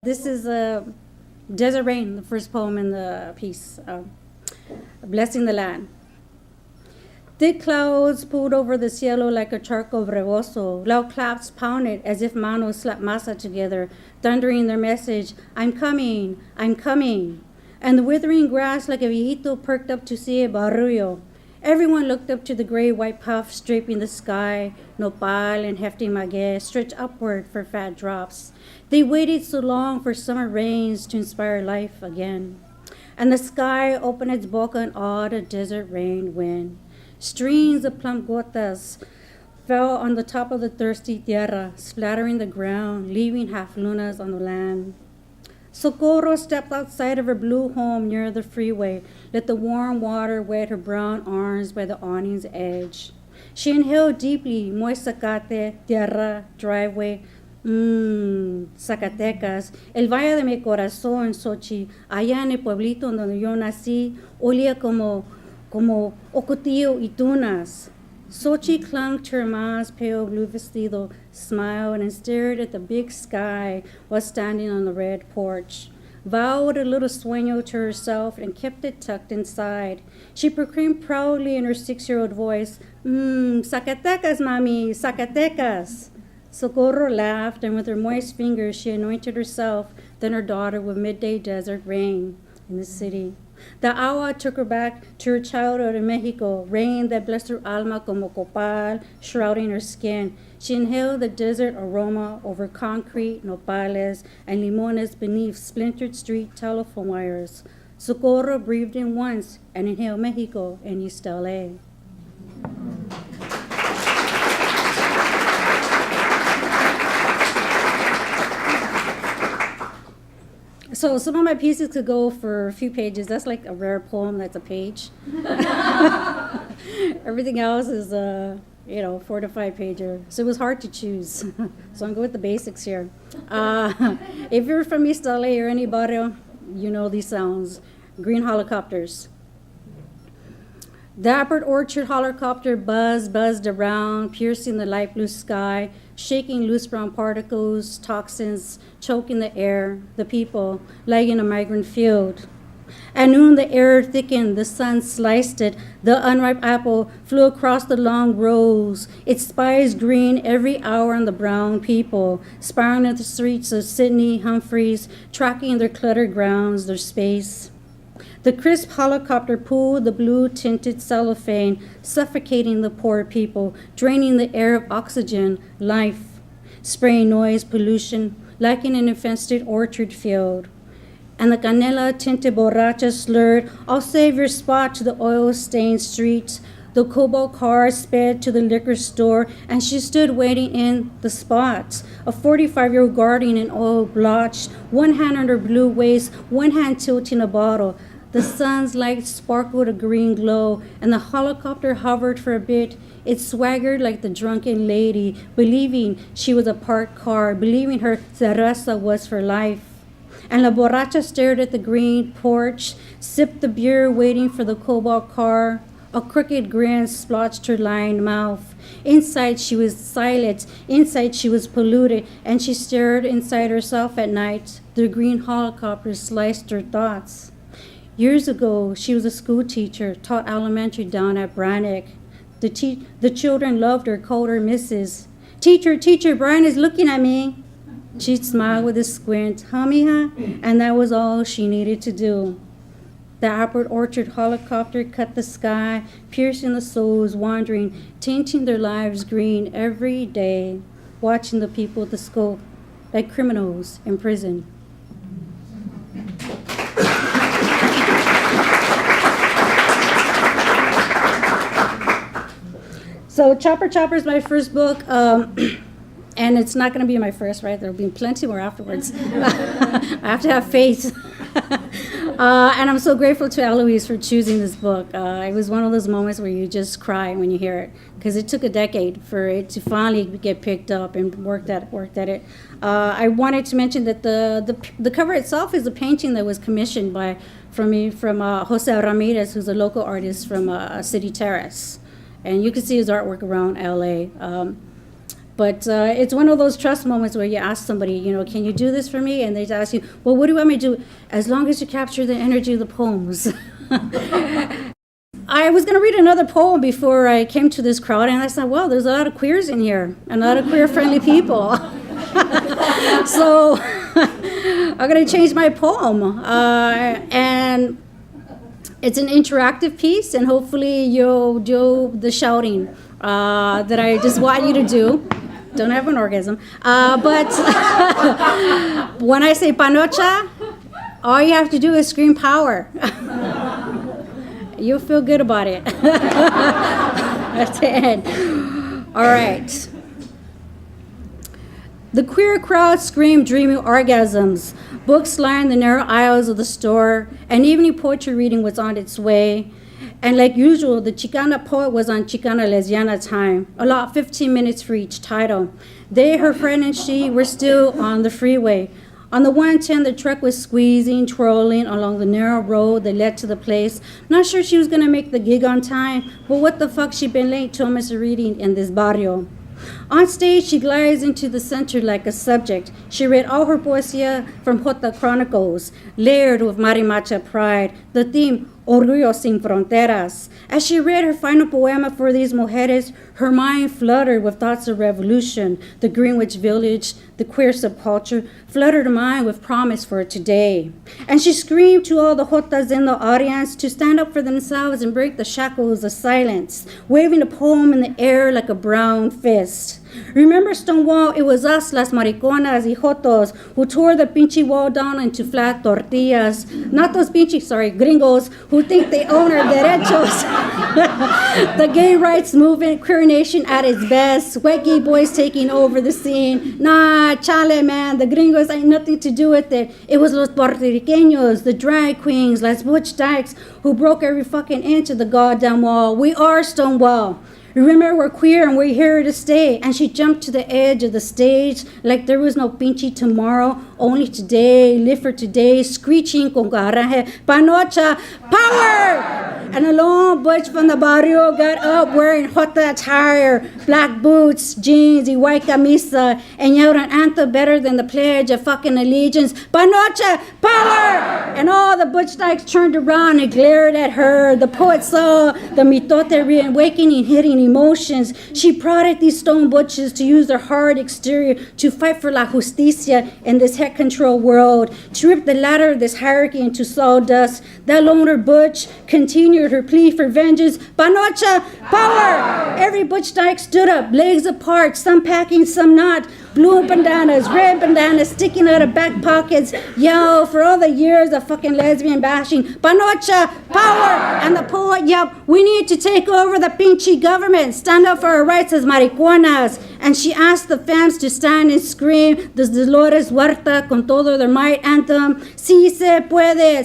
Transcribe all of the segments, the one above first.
This is Desert Rain, the first poem in the piece, Blessing the Land. Thick clouds pulled over the cielo like a charco bravoso. Loud claps pounded as if manos slapped masa together, thundering their message, I'm coming, I'm coming. And the withering grass like a viejito perked up to see a barullo. Everyone looked up to the gray-white puffs draping the sky. Nopal and hefty maguey stretched upward for fat drops. They waited so long for summer rains to inspire life again. And the sky opened its boca and awed a desert rain wind. Streams of plump gotas fell on the top of the thirsty tierra, splattering the ground, leaving half lunas on the land. Socorro stepped outside of her blue home near the freeway, let the warm water wet her brown arms by the awning's edge. She inhaled deeply, moist zacate, tierra, driveway, Zacatecas, el valle de mi corazón, Xochi, allá en el pueblito donde yo nací, olía como ocotillo y tunas. Xochi clung to her ma's pale blue vestido, smiled, and stared at the big sky while standing on the red porch. Vowed a little sueño to herself and kept it tucked inside. She proclaimed proudly in her 6-year-old voice, Zacatecas, mami, Zacatecas. Socorro laughed, and with her moist fingers she anointed herself, then her daughter with midday desert rain in the city. The agua took her back to her childhood in Mexico, rain that blessed her alma como copal, shrouding her skin. She inhaled the desert aroma over concrete, nopales, and limones beneath splintered street telephone wires. Socorro breathed in once and inhaled Mexico in East LA. So some of my pieces could go for a few pages. That's like a rare poem that's a page. Everything else is 4 to 5 pager. So it was hard to choose. So I'm going with the basics here. If you're from East LA or any barrio, you know these sounds. Green helicopters. The Dapper Orchard helicopter buzzed around, piercing the light blue sky, shaking loose brown particles, toxins, choking the air, the people, like in a migrant field. At noon, the air thickened, the sun sliced it, the unripe apple flew across the long rows, its spires green every hour on the brown people, spiraling at the streets of Sydney, Humphreys, tracking their cluttered grounds, their space. The crisp helicopter pulled the blue-tinted cellophane, suffocating the poor people, draining the air of oxygen, life, spraying noise, pollution, like in an infested orchard field. And the canela-tinted borracha slurred, I'll save your spot to the oil-stained streets. The cobalt car sped to the liquor store, and she stood waiting in the spots. A 45-year-old guardian in oil blotched, one hand on her blue waist, one hand tilting a bottle. The sun's light sparkled a green glow, and the helicopter hovered for a bit. It swaggered like the drunken lady, believing she was a parked car, believing her cerveza was for life. And la borracha stared at the green porch, sipped the beer, waiting for the cobalt car. A crooked grin splotched her lined mouth. Inside she was silent, inside she was polluted, and she stared inside herself at night. The green helicopter sliced her thoughts. Years ago, she was a school teacher, taught elementary down at Brannock. The children loved her, called her Mrs. Teacher, Brian is looking at me. She'd smile with a squint, mija? And that was all she needed to do. The Dapper Orchard helicopter cut the sky, piercing the souls wandering, tinting their lives green every day, watching the people with the scope, like criminals in prison. So Chopper is my first book, and it's not going to be my first, right? There will be plenty more afterwards. I have to have faith. And I'm so grateful to Eloise for choosing this book. It was one of those moments where you just cry when you hear it, because it took a decade for it to finally get picked up and worked at it. I wanted to mention that the cover itself is a painting that was commissioned from Jose Ramirez, who's a local artist from City Terrace. And you can see his artwork around LA. But it's one of those trust moments where you ask somebody, you know, can you do this for me? And they ask you, well, what do you want me to do? As long as you capture the energy of the poems. I was going to read another poem before I came to this crowd, and I thought, well, there's a lot of queers in here, and a lot of queer-friendly people. So I'm going to change my poem. And it's an interactive piece, and hopefully you'll do the shouting that I just want you to do. Don't have an orgasm. But when I say panocha, all you have to do is scream power. You'll feel good about it. That's the end. All right. The queer crowd screamed dreamy orgasms. Books lined the narrow aisles of the store. An evening poetry reading was on its way. And like usual, the Chicana poet was on Chicana Lesbiana time, allot 15 minutes for each title. They, her friend, and she were still on the freeway. On the 110, the truck was squeezing, twirling along the narrow road that led to the place. Not sure she was going to make the gig on time, but what the fuck, she'd been late to almost a reading in this barrio. On stage, she glides into the center like a subject. She read all her poesía from Jota Chronicles, layered with marimacha pride. The theme, Orgullo sin fronteras. As she read her final poema for these mujeres, her mind fluttered with thoughts of revolution, the Greenwich Village, the queer subculture, fluttered her mind with promise for today. And she screamed to all the jotas in the audience to stand up for themselves and break the shackles of silence, waving the poem in the air like a brown fist. Remember Stonewall? It was us, las mariconas y jotos, who tore the pinche wall down into flat tortillas. Not those gringos who think they own our derechos. The gay rights movement, queer nation at its best, white gay boys taking over the scene. Nah, chale, man, the gringos ain't nothing to do with it. It was los puertorriqueños, the drag queens, las butch dykes, who broke every fucking inch of the goddamn wall. We are Stonewall. Remember, we're queer and we're here to stay. And she jumped to the edge of the stage like there was no pinche tomorrow, only today, live for today, screeching con garaje, panocha, power! And a lone butch from the barrio got up wearing jota attire, black boots, jeans, y white camisa, and yelled an anthem better than the Pledge of fucking Allegiance, panocha, power! And all the butch dykes turned around and glared at her. The poet saw the mitote reawakening, hitting emotions. She prodded these stone butches to use their hard exterior to fight for la justicia in this head control world, to rip the ladder of this hierarchy into sawdust. That loner butch continued her plea for vengeance. Panocha, power! Every butch dyke stood up, legs apart, some packing, some not. Blue bandanas, red bandanas sticking out of back pockets. Yo, for all the years of fucking lesbian bashing, panocha, power! And the poet yelled, we need to take over the pinche government, stand up for our rights as mariconas. And she asked the fans to stand and scream the Dolores Huerta con todo their might anthem, Si se puede,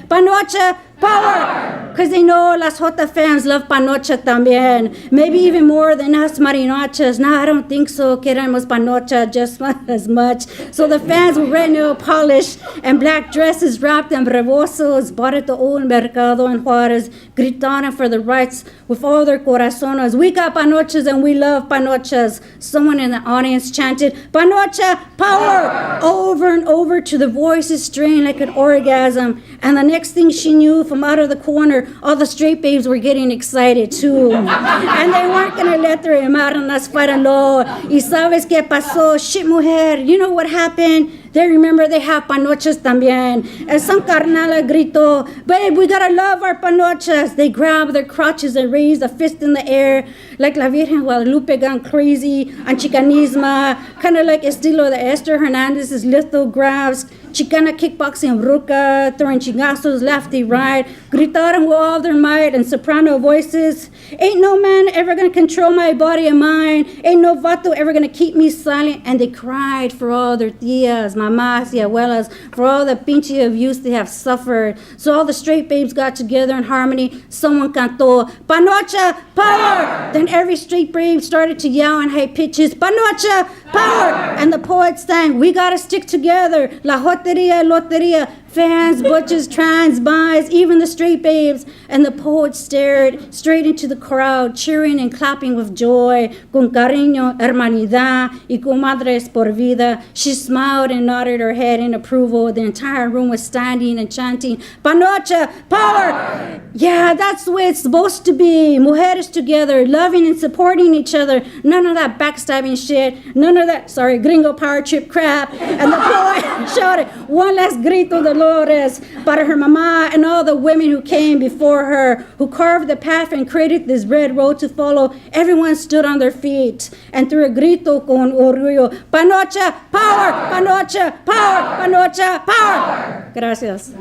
panocha, power! Because they know las Jota fans love panocha también. Maybe even more than us mariachas. No, I don't think so. Queremos panocha just as much. So the fans with red nail polish and black dresses wrapped in rebozos bought at the old mercado in Juarez, gritaron for the rights with all their corazones. We got panochas and we love panochas. Someone in the audience chanted, panocha, power! Over and over till the voices strained like an orgasm. And the next thing she knew, from out of the corner, all the straight babes were getting excited too. And they weren't gonna let their hermanas fight alone. Y sabes qué pasó? Shit, mujer, you know what happened? They remember they have panochas también. And some carnala gritó, babe, we gotta love our panochas. They grabbed their crotches and raised a fist in the air, like La Virgen Guadalupe gone crazy on Chicanisma, kind of like estilo de Esther Hernandez's lithographs. Chicana kickboxing ruca, throwing chingazos lefty right, gritaron with all their might and soprano voices. Ain't no man ever gonna control my body and mind. Ain't no vato ever gonna keep me silent. And they cried for all their tias, mamas, y abuelas, for all the pinche abuse they have suffered. So all the straight babes got together in harmony. Someone cantó, panocha, power! Then every straight babe started to yell in high pitches, panocha, power. And the poet sang, we gotta stick together. La joteria, loteria, fans, butches, trans, bis, even the straight babes. And the poet stared straight into the crowd, cheering and clapping with joy. Con cariño, hermanidad, y comadres por vida. She smiled and nodded her head in approval. The entire room was standing and chanting, Panocha, power! Yeah, that's the way it's supposed to be. Mujeres together, loving and supporting each other. None of that backstabbing shit. None of that, gringo power trip crap. And the poet shouted, one last grito de Dolores para her mama and all the women who came before her, who carved the path and created this red road to follow. Everyone stood on their feet and threw a grito con orgullo, Panocha, power! Panocha, power! Panocha, power! Gracias.